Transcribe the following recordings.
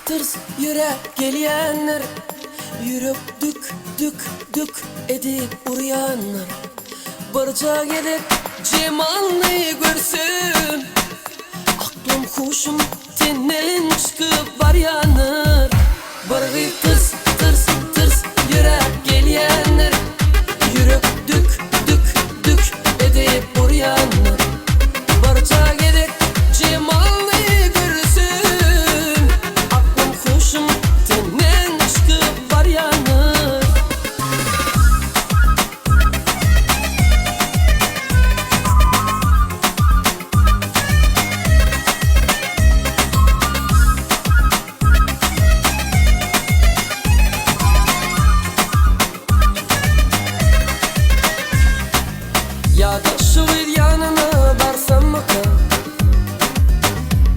tırs yürek gelyenler, yürüp dük dük dük edip uyanlar. Barca gidip cemalni görsün, aklım huşum tenden çıkıp baryanır. Bargı tırs tırs tırs yürek gelyenler, yürüp dük dük dük edip uyanlar. Barca gidip cemalni görsün, aklım huşum tenden çıkıp baryanır. Ya da şu yanına barsam mı?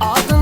Adın